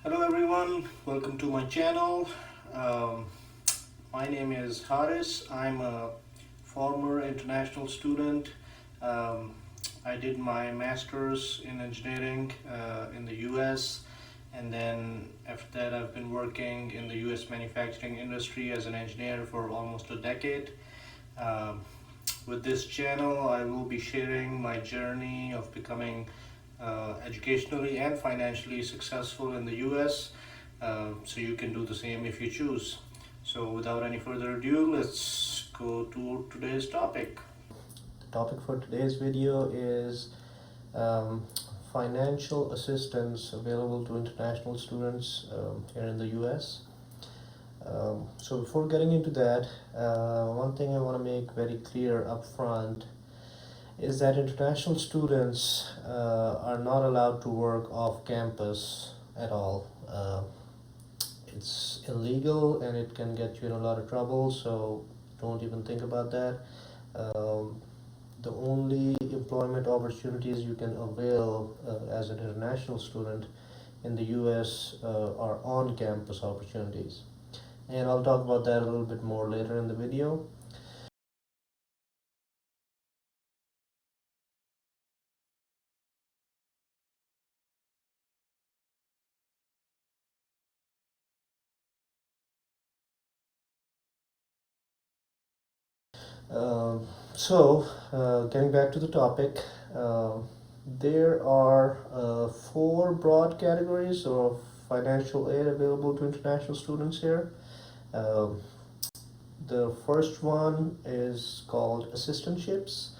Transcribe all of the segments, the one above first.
Hello everyone, welcome to my channel. Um, my name is Haris. I'm a former international student. Um, I did my master's in engineering in the US, and then after that I've been working in the US manufacturing industry as an engineer for almost a decade. Um, with this channel, I will be sharing my journey of becoming educationally and financially successful in the US. So you can do the same if you choose. So without any further ado, let's go to today's topic. The topic for today's video is um, financial assistance available to international students here in the US. So before getting into that, one thing I want to make very clear up front is that international students are not allowed to work off campus at all. It's illegal and it can get you in a lot of trouble, so don't even think about that. Um, the only employment opportunities you can avail as an international student in the US are on campus opportunities. And I'll talk about that a little bit more later in the video. Getting back to the topic, uh, there are four broad categories of financial aid available to international students here. Um the first one is called assistantships,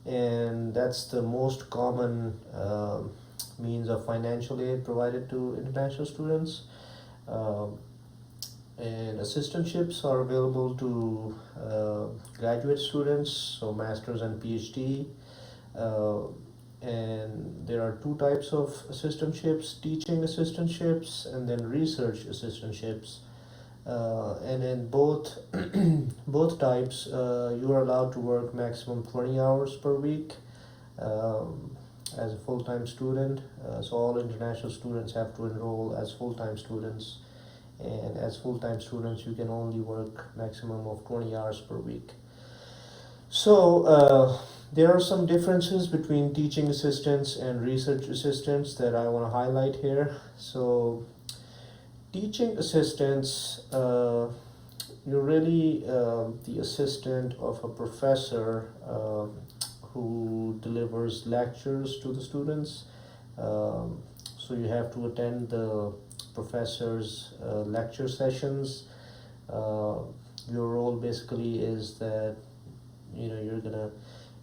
and that's the most common means of financial aid provided to international students. Um and assistantships are available to graduate students, so masters and PhD. Uh, and there are two types of assistantships: teaching assistantships and then research assistantships. And in both both types, you are allowed to work maximum 20 hours per week as a full-time student. So all international students have to enroll as full-time students, and as full-time students you can only work maximum of 20 hours per week. So there are some differences between teaching assistants and research assistants that I want to highlight here. So teaching assistants, you're really the assistant of a professor who delivers lectures to the students. So you have to attend the professor's lecture sessions. Uh, your role basically is that you're gonna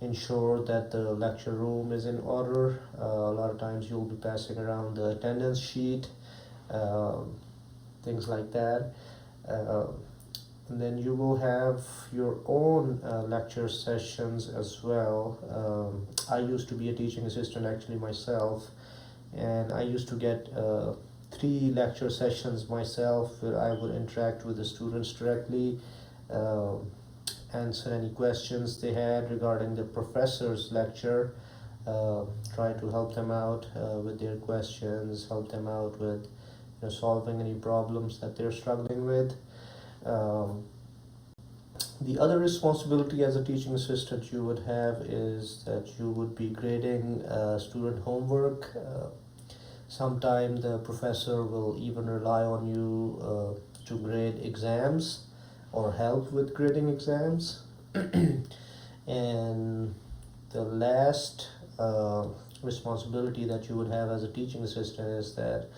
ensure that the lecture room is in order. A lot of times you'll be passing around the attendance sheet, um, things like that. Uh, and then you will have your own lecture sessions as well. I used to be a teaching assistant actually myself, and I used to get 3 lecture sessions myself where I would interact with the students directly, um, answer any questions they had regarding the professor's lecture, uh, try to help them out with their questions, help them out with solving any problems that they're struggling with. Um, the other responsibility as a teaching assistant you would have is that you would be grading student homework. Sometimes the professor will even rely on you to grade exams or help with grading exams. And the last responsibility that you would have as a teaching assistant is that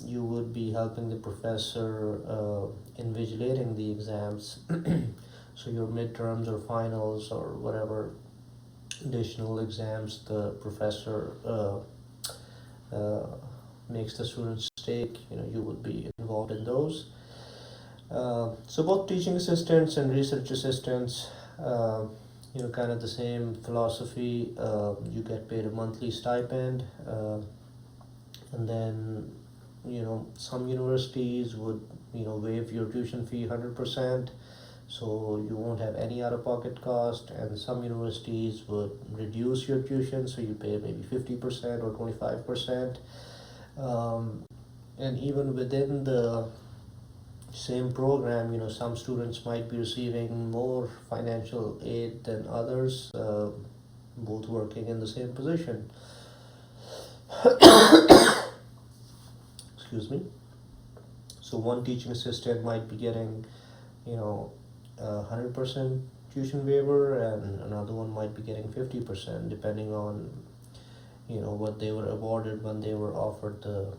you would be helping the professor invigilating the exams. So your midterms or finals or whatever additional exams the professor makes the students take, you would be involved in those. So both teaching assistants and research assistants, kind of the same philosophy. You get paid a monthly stipend, and then some universities would waive your tuition fee 100%, so you won't have any out-of-pocket cost, and some universities would reduce your tuition so you pay maybe 50% or 25%. um, And even within the same program, some students might be receiving more financial aid than others, both working in the same position. Excuse me. So one teaching assistant might be getting, 100% tuition waiver, and another one might be getting 50%, depending on what they were awarded when they were offered the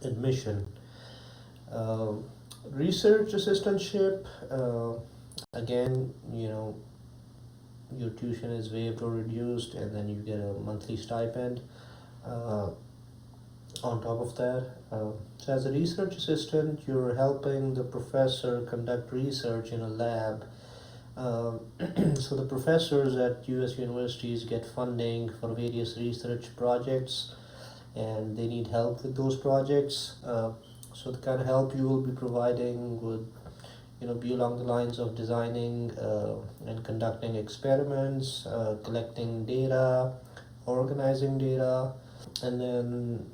admission. Um Research assistantship, again, your tuition is waived or reduced, and then you get a monthly stipend uh, on top of that. So as a research assistant, you're helping the professor conduct research in a lab. Um, so the professors at US universities get funding for various research projects, and they need help with those projects. So the kind of help you will be providing would be along the lines of designing and conducting experiments, collecting data, organizing data, and then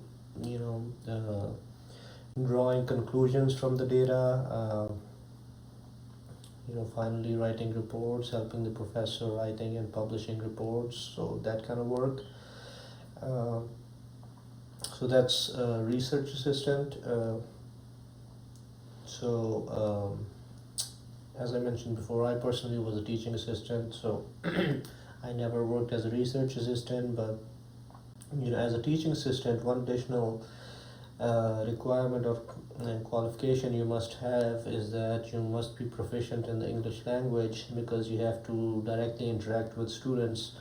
drawing conclusions from the data. Finally writing reports, helping the professor writing and publishing reports. So that kind of work. Uh, so that's research assistant. So as I mentioned before, I personally was a teaching assistant, so I never worked as a research assistant. But as a teaching assistant, one additional requirement or qualification you must have is that you must be proficient in the English language, because you have to directly interact with students,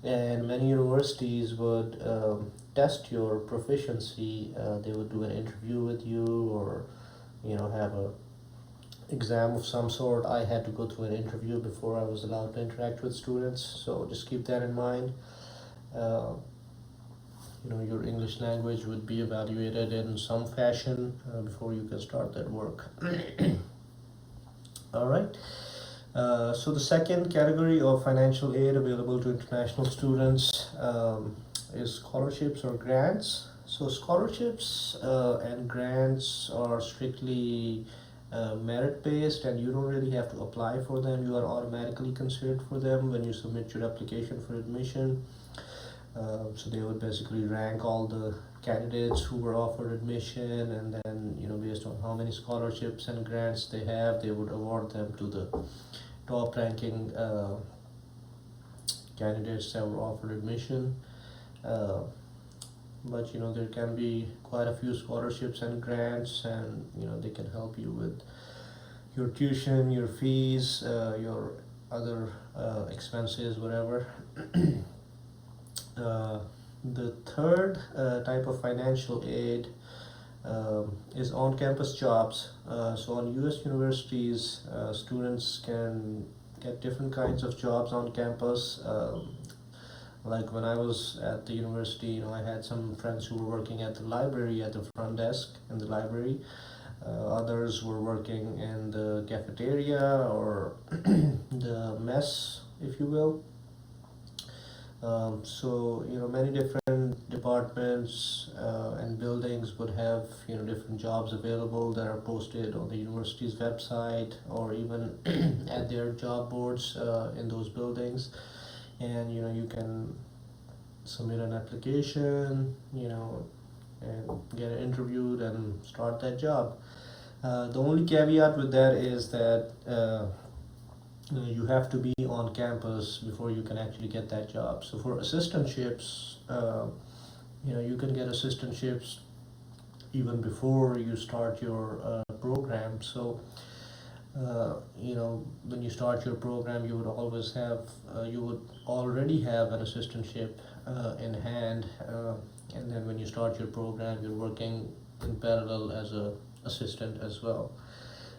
and many universities would test your proficiency. They would do an interview with you, or have a exam of some sort. I had to go through an interview before I was allowed to interact with students, so just keep that in mind. uh, your English language would be evaluated in some fashion before you can start that work. All right. So the second category of financial aid available to international students is scholarships or grants. So scholarships and grants are strictly merit based, and you don't really have to apply for them. You are automatically considered for them when you submit your application for admission. So they would basically rank all the candidates who were offered admission, and then based on how many scholarships and grants they have, they would award them to the top ranking candidates that were offered admission. uh, but there can be quite a few scholarships and grants, and they can help you with your tuition, your fees, your other expenses, whatever. uh, the third type of financial aid is on-campus jobs. So on US universities, students can get different kinds of jobs on campus. Like when I was at the university, I had some friends who were working at the library, at the front desk in the library. Others were working in the cafeteria, or the mess, if you will. So many different departments and buildings would have different jobs available that are posted on the university's website, or even at their job boards in those buildings. And you can submit an application, and get interviewed and start that job. The only caveat with that is that you have to be on campus before you can actually get that job. So for assistantships, you can get assistantships even before you start your program. So when you start your program, you would always have you would already have an assistantship in hand, and then when you start your program, you're working in parallel as a assistant as well,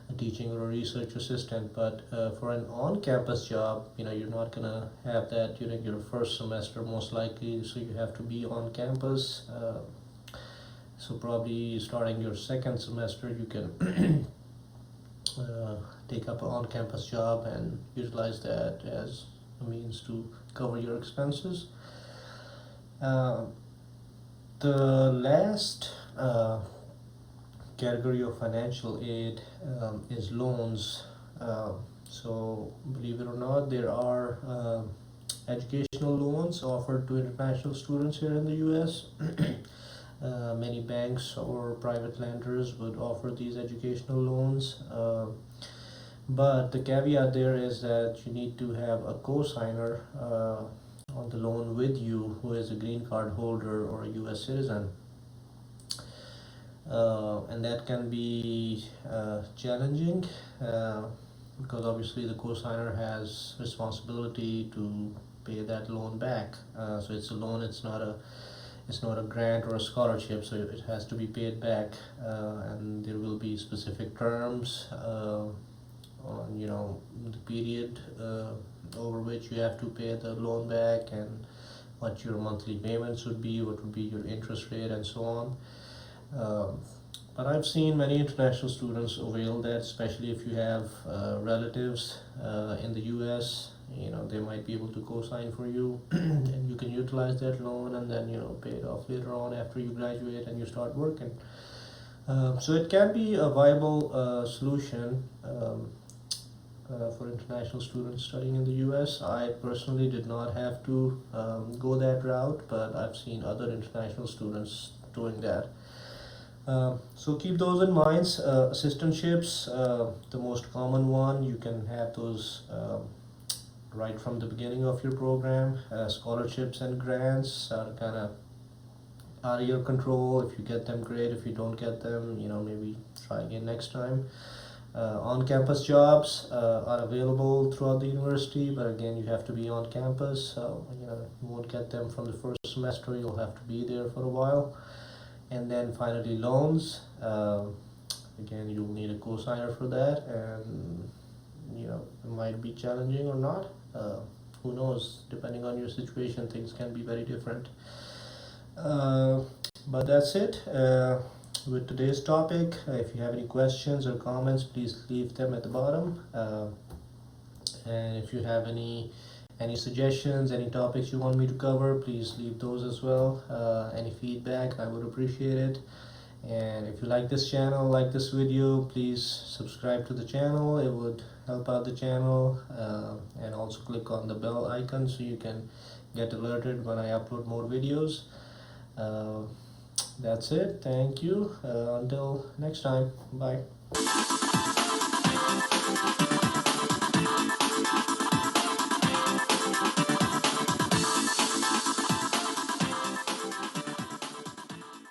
a teaching or a research assistant. But for an on-campus job, you're not gonna have that during your first semester, most likely. So you have to be on campus. So probably starting your second semester, you can take up an on-campus job and utilize that as a means to cover your expenses. Uh, the last category of financial aid is loans. So believe it or not, there are educational loans offered to international students here in the US. Many banks or private lenders would offer these educational loans, but the caveat there is that you need to have a co-signer on the loan with you who is a green card holder or a US citizen. And that can be challenging because obviously the co-signer has responsibility to pay that loan back. So it's a loan, it's not a grant or a scholarship, so it has to be paid back, and there will be specific terms on the period over which you have to pay the loan back, and what your monthly payments would be, what would be your interest rate, and so on. But I've seen many international students avail that, especially if you have relatives in the US. They might be able to co-sign for you and you can utilize that loan and then pay it off later on after you graduate and you start working. So it can be a viable solution for international students studying in the US. I personally did not have to go that route, but I've seen other international students doing that. So keep those in mind. Assistantships, the most common one, you can have those right from the beginning of your program. Scholarships and grants are kind of out of your control. If you get them, great. If you don't get them, maybe try again next time. On-campus jobs are available throughout the university, but again, you have to be on campus. So you won't get them from the first semester. You'll have to be there for a while. And then finally, loans. Again, you'll need a co-signer for that, and it might be challenging or not. Who knows? Depending on your situation, things can be very different. But that's it with today's topic. If you have any questions or comments, please leave them at the bottom. And if you have any suggestions, any topics you want me to cover, please leave those as well. Any feedback, I would appreciate it. And if you like this channel, like this video, please subscribe to the channel. It would help out the channel, and also click on the bell icon so you can get alerted when I upload more videos. That's it. Thank you. Until next time. Bye.